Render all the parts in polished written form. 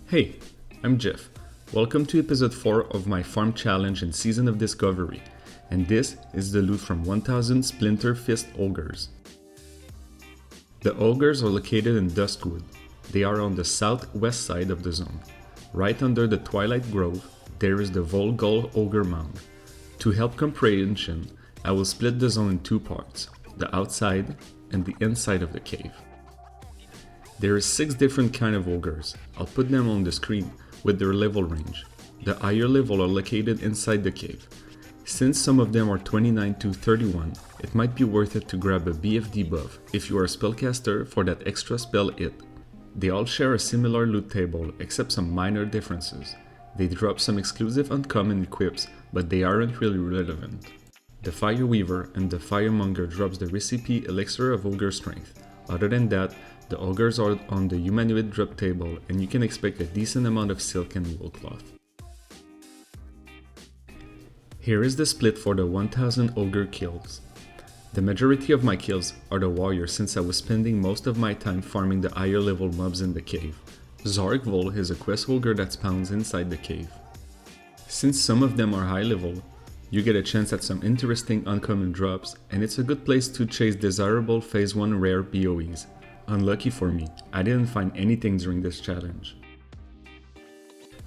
Hey, I'm Jeff. Welcome to episode 4 of my farm challenge in Season of Discovery, and this is the loot from 1000 Splinter Fist ogres. The ogres are located in Duskwood. They are on the southwest side of the zone. Right under the Twilight Grove, there is the Volgol Ogre Mound. To help comprehension, I will split the zone in two parts, the outside and the inside of the cave. There is 6 different kind of ogres. I'll put them on the screen with their level range. The higher level are located inside the cave. Since some of them are 29 to 31, it might be worth it to grab a BFD buff if you are a spellcaster for that extra spell hit. They all share a similar loot table except some minor differences. They drop some exclusive uncommon equips, but they aren't really relevant. The Fireweaver and the Firemonger drops the recipe Elixir of Ogre Strength. Other than that, the ogres are on the humanoid drop table and you can expect a decent amount of silk and wool cloth. Here is the split for the 1000 ogre kills. The majority of my kills are the warriors since I was spending most of my time farming the higher level mobs in the cave. Zarkvol is a quest ogre that spawns inside the cave. Since some of them are high level, you get a chance at some interesting uncommon drops, and it's a good place to chase desirable phase 1 rare BOEs. Unlucky for me, I didn't find anything during this challenge.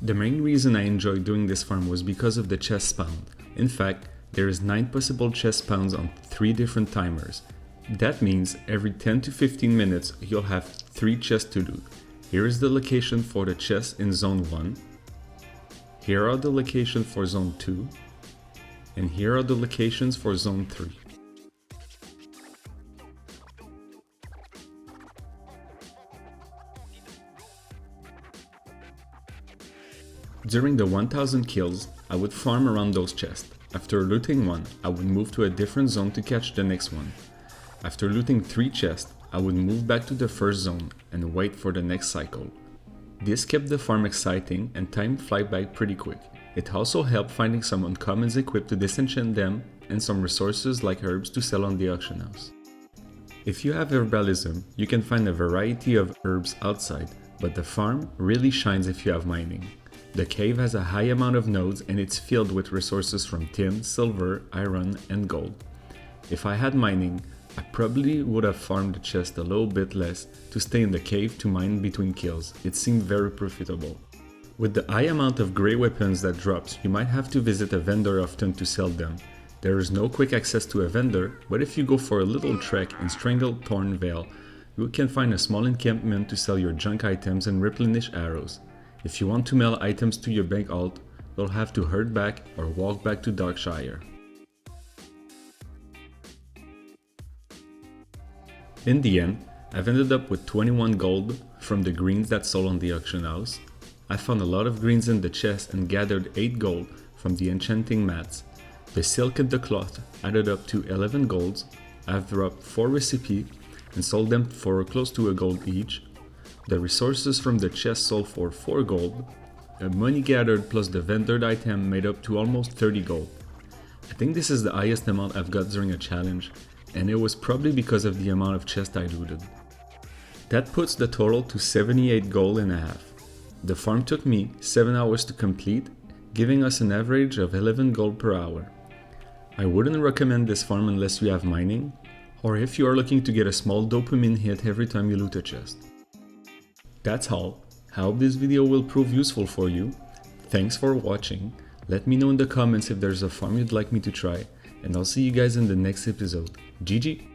The main reason I enjoyed doing this farm was because of the chest spawn. In fact, there is 9 possible chest spawns on 3 different timers. That means every 10 to 15 minutes you'll have 3 chests to loot. Here is the location for the chest in zone 1. Here are the locations for zone 2. And here are the locations for zone 3. During the 1000 kills, I would farm around those chests. After looting one, I would move to a different zone to catch the next one. After looting 3 chests, I would move back to the first zone and wait for the next cycle. This kept the farm exciting and time fly by pretty quick. It also helped finding some uncommons equipped to disenchant them and some resources like herbs to sell on the auction house. If you have herbalism, you can find a variety of herbs outside, but the farm really shines if you have mining. The cave has a high amount of nodes and it's filled with resources from tin, silver, iron, and gold. If I had mining, I probably would have farmed the chest a little bit less to stay in the cave to mine between kills. It seemed very profitable. With the high amount of grey weapons that drops, you might have to visit a vendor often to sell them. There is no quick access to a vendor, but if you go for a little trek in Stranglethorn Vale, you can find a small encampment to sell your junk items and replenish arrows. If you want to mail items to your bank alt, you'll have to herd back or walk back to Darkshire. In the end, I've ended up with 21 gold from the greens that sold on the auction house. I found a lot of greens in the chest and gathered 8 gold from the enchanting mats. The silk and the cloth added up to 11 golds. I've dropped 4 recipes and sold them for close to a gold each. The resources from the chest sold for 4 gold. The money gathered plus the vendored item made up to almost 30 gold. I think this is the highest amount I've got during a challenge, and it was probably because of the amount of chests I looted. That puts the total to 78 gold and a half. The farm took me 7 hours to complete, giving us an average of 11 gold per hour. I wouldn't recommend this farm unless you have mining, or if you are looking to get a small dopamine hit every time you loot a chest. That's all. I hope this video will prove useful for you. Thanks for watching. Let me know in the comments if there's a farm you'd like me to try, and I'll see you guys in the next episode. GG!